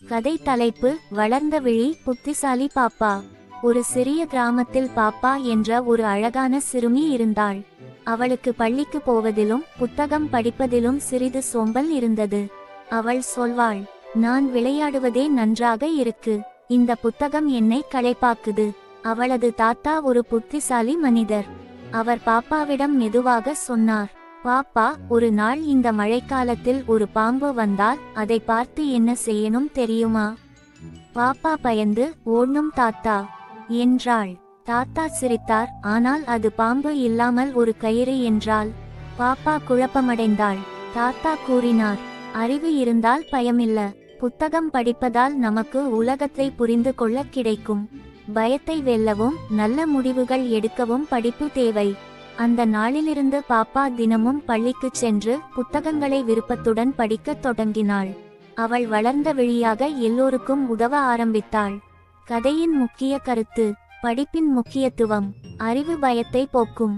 கதை தலைப்பு: வளர்ந்த விழி, புத்திசாலி பாப்பா. ஒரு சிறிய கிராமத்தில் பாப்பா என்ற ஒரு அழகான சிறுமி இருந்தாள். அவளுக்கு பள்ளிக்கு போவதிலும் புத்தகம் படிப்பதிலும் சிறிது சோம்பல் இருந்தது. அவள் சொல்வாள், நான் விளையாடுவதே நன்றாக இருக்கு, இந்த புத்தகம் என்னை களைப்பாக்குது. அவளது தாத்தா ஒரு புத்திசாலி மனிதர். அவர் பாப்பாவிடம் மெதுவாக சொன்னார், பாப்பா, ஒரு நாள் இந்த மழைக்காலத்தில் ஒரு பாம்பு வந்தால் அதை பார்த்து என்ன செய்யணும் தெரியுமா? பாப்பா பயந்து, ஓடணும் தாத்தா என்றாள். தாத்தா சிரித்தார், ஆனால் அது பாம்பு இல்லாமல் ஒரு கயிறு என்றாள். பாப்பா குழப்பமடைந்தாள். தாத்தா கூறினார், அறிவு இருந்தால் பயமில்ல, புத்தகம் படிப்பதால் நமக்கு உலகத்தை புரிந்து கொள்ள கிடைக்கும். பயத்தை வெல்லவும் நல்ல முடிவுகள் எடுக்கவும் படிப்பு தேவை. அந்த நாளிலிருந்து பாப்பா தினமும் பள்ளிக்குச் சென்று புத்தகங்களை விருப்பத்துடன் படிக்கத் தொடங்கினாள். அவள் வளர்ந்த விழியாக எல்லோருக்கும் உதவ ஆரம்பித்தாள். கதையின் முக்கிய கருத்து: படிப்பின் முக்கியத்துவம். அறிவு பயத்தை போக்கும்.